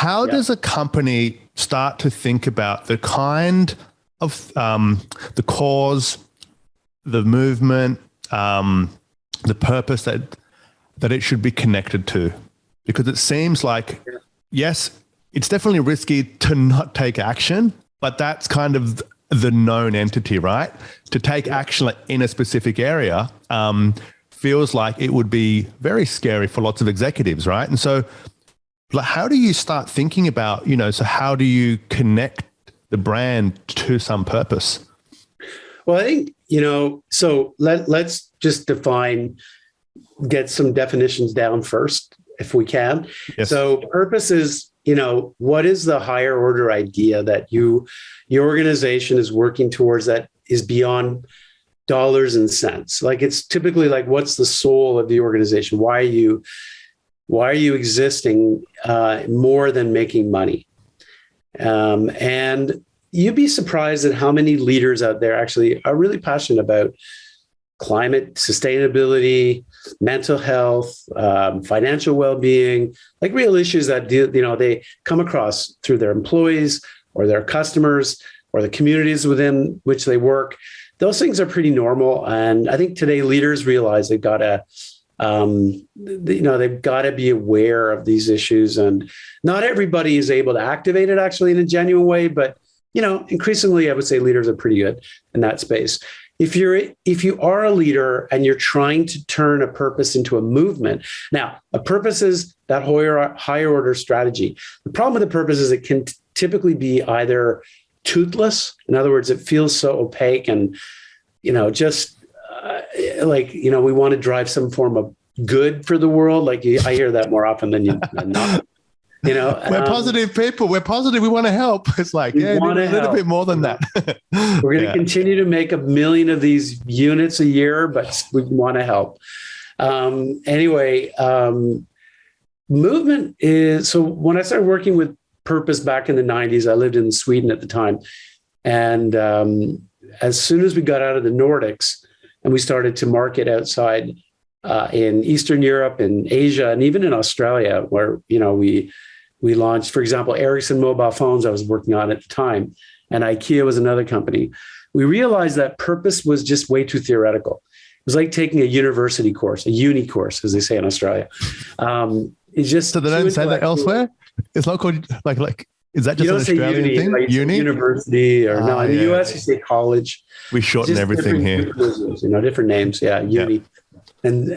How does a company start to think about the kind of the cause, the movement, the purpose that it should be connected to? Because it seems like, yes, it's definitely risky to not take action, but that's kind of the known entity, right? To take action in a specific area feels like it would be very scary for lots of executives, right? And so how do you start thinking about, so how do you connect the brand to some purpose? Well, I think, so let's just get some definitions down first, if we can. Yes. So purpose is, what is the higher order idea that your organization is working towards that is beyond dollars and cents? Like, it's typically like, what's the soul of the organization? Why are you existing more than making money? And you'd be surprised at how many leaders out there actually are really passionate about climate, sustainability, mental health, financial well-being, like real issues that they come across through their employees or their customers or the communities within which they work. Those things are pretty normal. And I think today leaders realize they've got to be aware of these issues, and not everybody is able to activate it actually in a genuine way. But, increasingly, I would say leaders are pretty good in that space. If you are a leader and you're trying to turn a purpose into a movement, now a purpose is that higher order strategy. The problem with the purpose is it can typically be either toothless. In other words, it feels so opaque and, we want to drive some form of good for the world. Like I hear that more often than not. We're positive people. We're positive. We want to help. It's like, a little bit more than that. We're going to continue to make 1 million of these units a year, but we want to help. Movement is, so when I started working with purpose back in the 90s, I lived in Sweden at the time. And as soon as we got out of the Nordics and we started to market outside in Eastern Europe and Asia, and even in Australia, where, we launched, for example, Ericsson mobile phones I was working on at the time, and IKEA was another company. We realized that purpose was just way too theoretical. It was like taking a university course, a uni course, as they say in Australia. It's just so they don't say that elsewhere. It's not called like. Is that just an Australian uni, thing? like Uni, university, or no? In the US, you say college. We shorten everything here. Different names. Yeah, uni. Yeah. And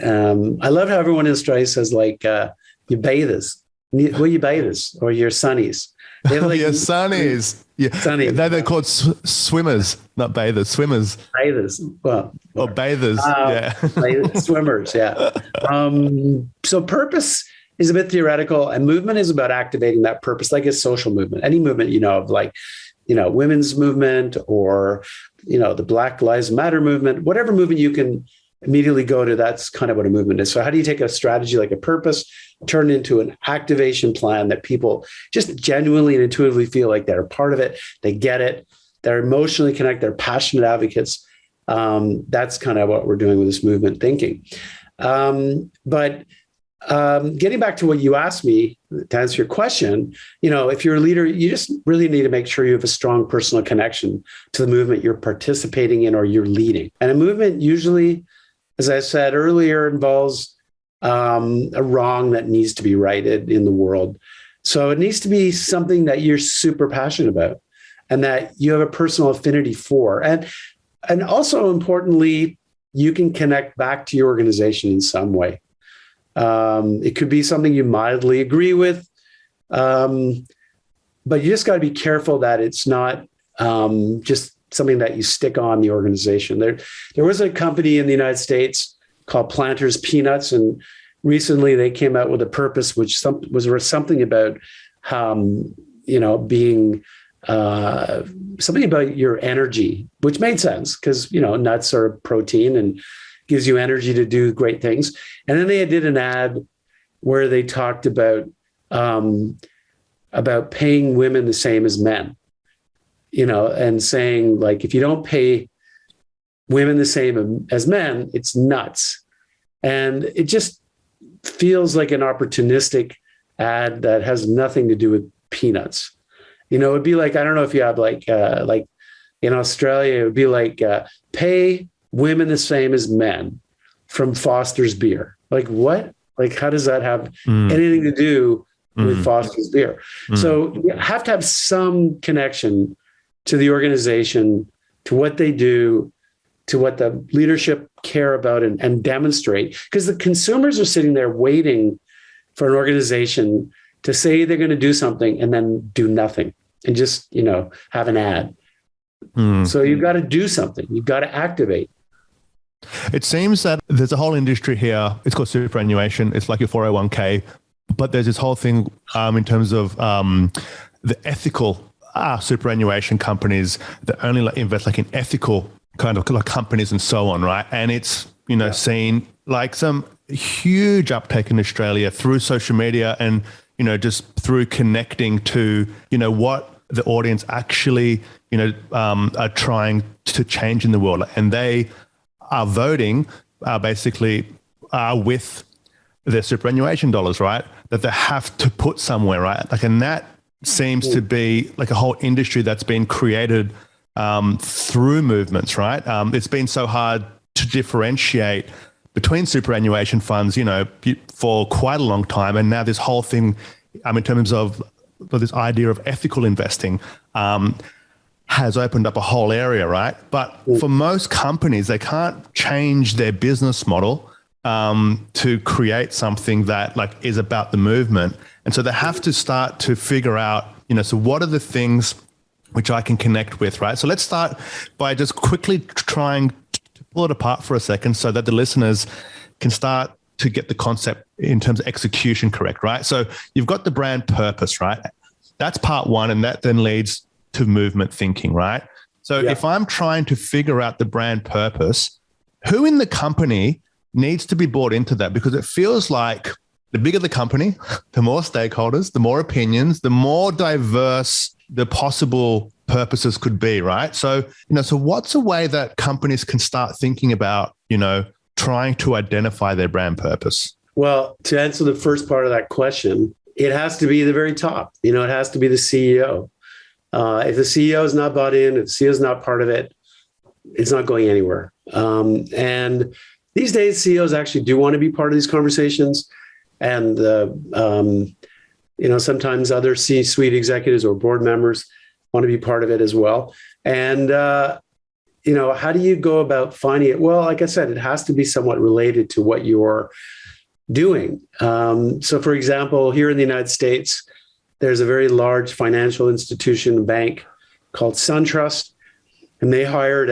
I love how everyone in Australia says like your bathers. Well, your bathers or your sunnies. They have like, your sunnies. Yeah, sunnies. They're called swimmers, not bathers. Swimmers. Bathers. Well, or bathers. Swimmers. Yeah. So purpose is a bit theoretical, and movement is about activating that purpose, like a social movement. Any movement, of like, women's movement or, the Black Lives Matter movement, whatever movement you can immediately go to, that's kind of what a movement is. So how do you take a strategy like a purpose, turn it into an activation plan that people just genuinely and intuitively feel like they're a part of it, they get it, they're emotionally connected, they're passionate advocates. That's kind of what we're doing with this movement thinking. But getting back to what you asked me to answer your question, if you're a leader, you just really need to make sure you have a strong personal connection to the movement you're participating in or you're leading. And a movement usually, as I said earlier, involves a wrong that needs to be righted in the world. So it needs to be something that you're super passionate about and that you have a personal affinity for. And also importantly, you can connect back to your organization in some way. It could be something you mildly agree with, but you just got to be careful that it's not just something that you stick on the organization. There was a company in the United States called Planters Peanuts, and recently they came out with a purpose which was something about being something about your energy, which made sense because nuts are protein and gives you energy to do great things. And then they did an ad where they talked about paying women the same as men, and saying like, if you don't pay women the same as men, it's nuts. And it just feels like an opportunistic ad that has nothing to do with peanuts. It'd be like, I don't know if you have like in Australia, it would be like pay women the same as men from Foster's beer. Like what? Like how does that have anything to do with Foster's beer? So you have to have some connection to the organization, to what they do, to what the leadership care about and demonstrate. Because the consumers are sitting there waiting for an organization to say they're going to do something and then do nothing and just, have an ad. So you've got to do something. You've got to activate. It seems that there's a whole industry here. It's called superannuation. It's like your 401k, but there's this whole thing in terms of the ethical superannuation companies that only invest in ethical kind of companies and so on, right? And it's, seen like some huge uptake in Australia through social media and, just through connecting to, what the audience actually, are trying to change in the world. And they are voting basically with their superannuation dollars, right? That they have to put somewhere, right? And that seems to be like a whole industry that's been created through movements, right? It's been so hard to differentiate between superannuation funds, for quite a long time. And now this whole thing, in terms of this idea of ethical investing, has opened up a whole area, right? But for most companies, they can't change their business model to create something that is about the movement. And so they have to start to figure out, so what are the things which I can connect with, right? So let's start by just quickly trying to pull it apart for a second so that the listeners can start to get the concept in terms of execution correct, right? So you've got the brand purpose, right? That's part one, and that then leads to movement thinking, right? So if I'm trying to figure out the brand purpose, who in the company needs to be brought into that? Because it feels like the bigger the company, the more stakeholders, the more opinions, the more diverse the possible purposes could be, right? So, so what's a way that companies can start thinking about, trying to identify their brand purpose? Well, to answer the first part of that question, it has to be the very top. It has to be the CEO. If the CEO is not bought in, if the CEO is not part of it, it's not going anywhere. And these days, CEOs actually do want to be part of these conversations. And, sometimes other C-suite executives or board members want to be part of it as well. And, how do you go about finding it? Well, like I said, it has to be somewhat related to what you're doing. So, for example, here in the United States, there's a very large financial institution bank called SunTrust, and they hired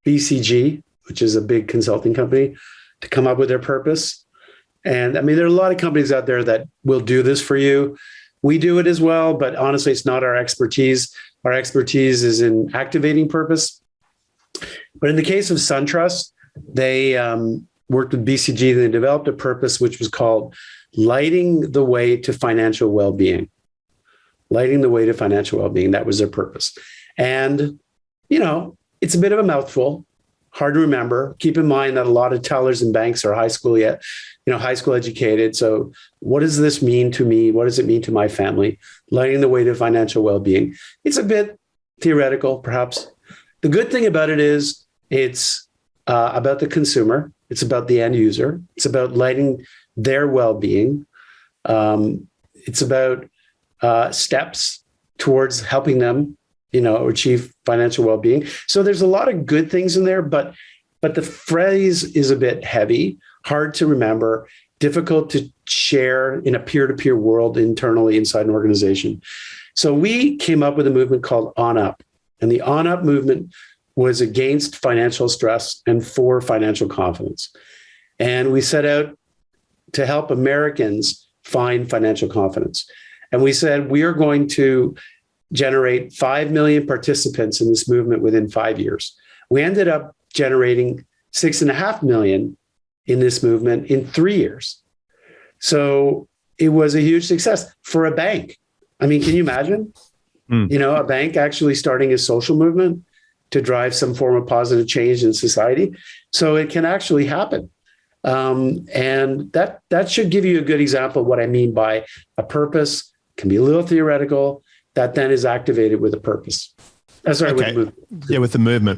BCG, which is a big consulting company, to come up with their purpose. And there are a lot of companies out there that will do this for you. We do it as well, but honestly, it's not our expertise. Our expertise is in activating purpose. But in the case of SunTrust, they worked with BCG and they developed a purpose which was called lighting the way to financial well-being. Lighting the way to financial well-being. That was their purpose. And, it's a bit of a mouthful, hard to remember. Keep in mind that a lot of tellers in banks are high school educated. So what does this mean to me? What does it mean to my family? Lighting the way to financial well-being. It's a bit theoretical, perhaps. The good thing about it is it's about the consumer. It's about the end user. It's about lighting their well-being. It's about steps towards helping them, achieve financial well-being. So there's a lot of good things in there, but the phrase is a bit heavy, hard to remember, difficult to share in a peer-to-peer world internally inside an organization. So we came up with a movement called On Up. And the On Up movement was against financial stress and for financial confidence. And we set out to help Americans find financial confidence. And we said, we are going to generate 5 million participants in this movement within 5 years. We ended up generating 6.5 million in this movement in 3 years. So it was a huge success for a bank. Can you imagine? A bank actually starting a social movement to drive some form of positive change in society. So it can actually happen. And that should give you a good example of what I mean by a purpose. Can be a little theoretical, that then is activated with a purpose. With the movement. Yeah, with the movement.